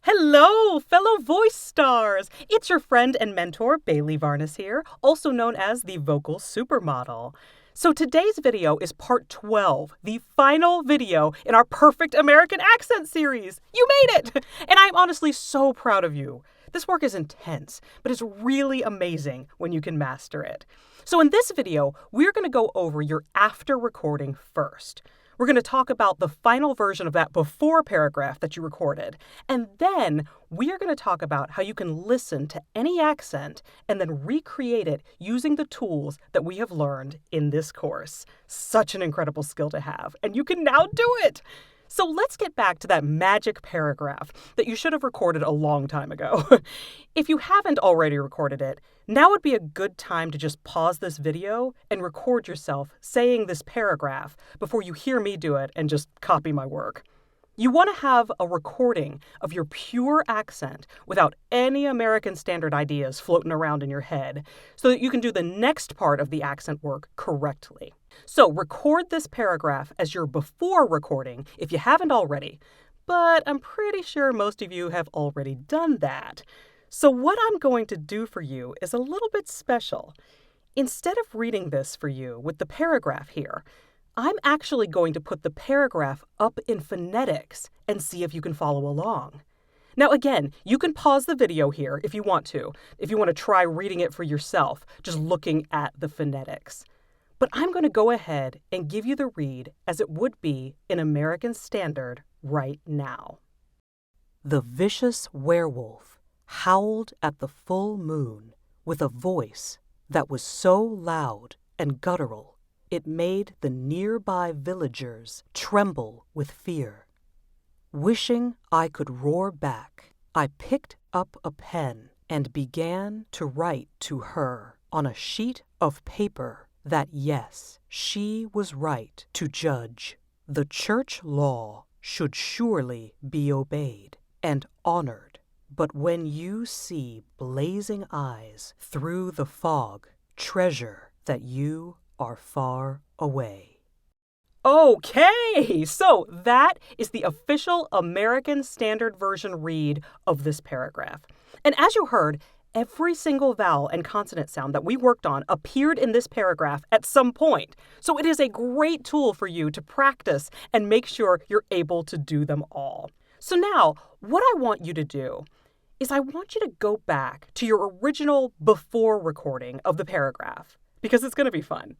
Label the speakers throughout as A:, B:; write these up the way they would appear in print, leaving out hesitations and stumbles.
A: Hello, fellow voice stars! It's your friend and mentor, Bailey Varnas here, also known as the Vocal Supermodel. So today's video is part 12, the final video in our Perfect American Accent series. You made it! And I'm honestly so proud of you. This work is intense, but it's really amazing when you can master it. So in this video, we're going to go over your after recording first. We're going to talk about the final version of that before paragraph that you recorded. And then we are going to talk about how you can listen to any accent and then recreate it using the tools that we have learned in this course. Such an incredible skill to have, and you can now do it! So let's get back to that magic paragraph that you should have recorded a long time ago. If you haven't already recorded it, now would be a good time to just pause this video and record yourself saying this paragraph before you hear me do it and just copy my work. You want to have a recording of your pure accent without any American Standard ideas floating around in your head so that you can do the next part of the accent work correctly. So record this paragraph as your before recording if you haven't already, but I'm pretty sure most of you have already done that. So what I'm going to do for you is a little bit special. Instead of reading this for you with the paragraph here, I'm actually going to put the paragraph up in phonetics and see if you can follow along. Now again, you can pause the video here if you want to try reading it for yourself, just looking at the phonetics. But I'm going to go ahead and give you the read as it would be in American Standard right now. The vicious werewolf howled at the full moon with a voice that was so loud and guttural it made the nearby villagers tremble with fear. Wishing I could roar back, I picked up a pen and began to write to her on a sheet of paper that yes, she was right to judge. The church law should surely be obeyed and honored. But when you see blazing eyes through the fog, treasure that you are far away. Okay, so that is the official American Standard Version read of this paragraph. And as you heard, every single vowel and consonant sound that we worked on appeared in this paragraph at some point. So it is a great tool for you to practice and make sure you're able to do them all. So now, what I want you to do is I want you to go back to your original before recording of the paragraph, because it's going to be fun.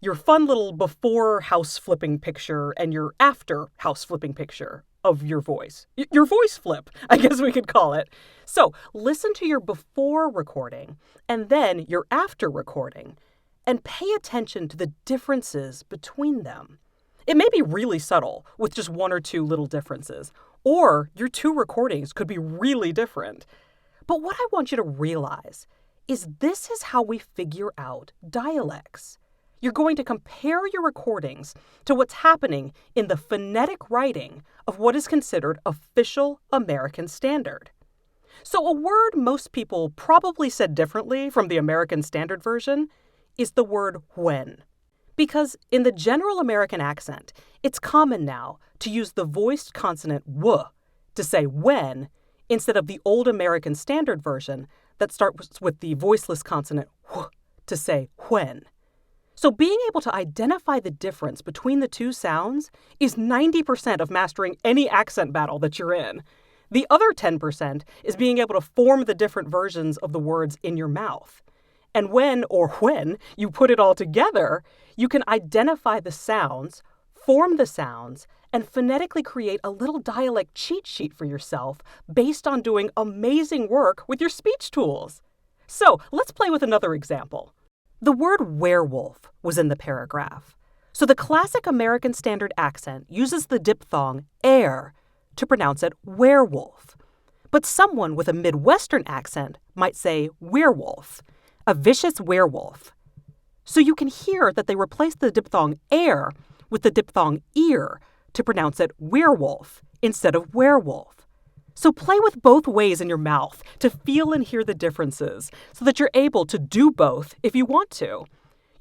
A: Your fun little before house flipping picture and your after house flipping picture of your voice. Your voice flip, I guess we could call it. So listen to your before recording and then your after recording and pay attention to the differences between them. It may be really subtle with just one or two little differences, or your two recordings could be really different. But what I want you to realize is this is how we figure out dialects. You're going to compare your recordings to what's happening in the phonetic writing of what is considered official American Standard. So a word most people probably said differently from the American Standard Version is the word when. Because in the general American accent, it's common now to use the voiced consonant w to say when instead of the old American Standard Version that starts with the voiceless consonant w to say when. So being able to identify the difference between the two sounds is 90% of mastering any accent battle that you're in. The other 10% is being able to form the different versions of the words in your mouth. And when you put it all together, you can identify the sounds, form the sounds, and phonetically create a little dialect cheat sheet for yourself based on doing amazing work with your speech tools. So let's play with another example. The word werewolf was in the paragraph. So the classic American Standard accent uses the diphthong air to pronounce it werewolf. But someone with a Midwestern accent might say werewolf, a vicious werewolf. So you can hear that they replaced the diphthong air with the diphthong ear to pronounce it werewolf instead of werewolf. So play with both ways in your mouth to feel and hear the differences so that you're able to do both if you want to.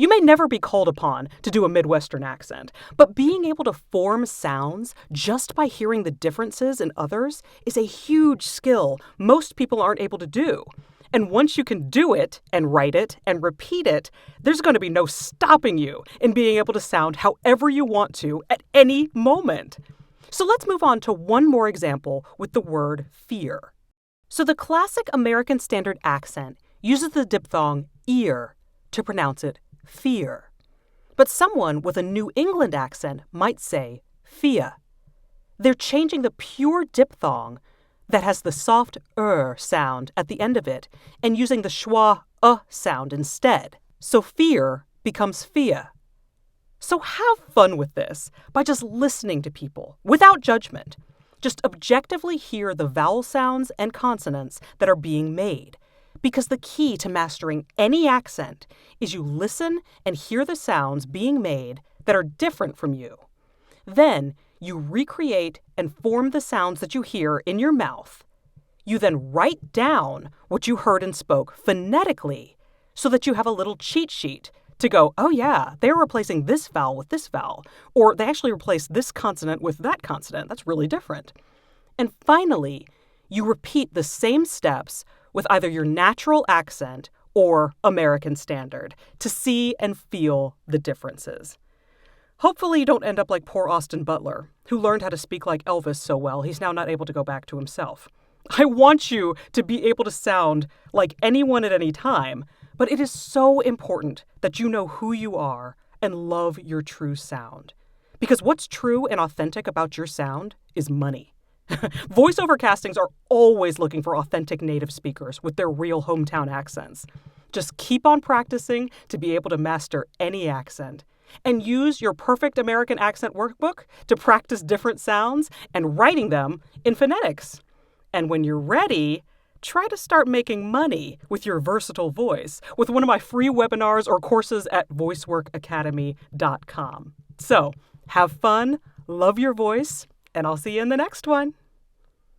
A: You may never be called upon to do a Midwestern accent, but being able to form sounds just by hearing the differences in others is a huge skill most people aren't able to do. And once you can do it and write it and repeat it, there's going to be no stopping you in being able to sound however you want to at any moment. So let's move on to one more example with the word fear. So the classic American Standard accent uses the diphthong ear to pronounce it fear. But someone with a New England accent might say fear. They're changing the pure diphthong that has the soft sound at the end of it and using the schwa sound instead. So fear becomes fear. So have fun with this by just listening to people without judgment. Just objectively hear the vowel sounds and consonants that are being made. Because the key to mastering any accent is you listen and hear the sounds being made that are different from you. Then you recreate and form the sounds that you hear in your mouth. You then write down what you heard and spoke phonetically so that you have a little cheat sheet to go, oh yeah, they're replacing this vowel with this vowel, or they actually replaced this consonant with that consonant. That's really different. And finally, you repeat the same steps with either your natural accent or American Standard to see and feel the differences. Hopefully you don't end up like poor Austin Butler, who learned how to speak like Elvis so well he's now not able to go back to himself. I want you to be able to sound like anyone at any time, but it is so important that you know who you are and love your true sound. Because what's true and authentic about your sound is money. Voiceover castings are always looking for authentic native speakers with their real hometown accents. Just keep on practicing to be able to master any accent. And use your perfect American accent workbook to practice different sounds and writing them in phonetics. And when you're ready, try to start making money with your versatile voice with one of my free webinars or courses at voiceworkacademy.com. So have fun, love your voice, and I'll see you in the next one.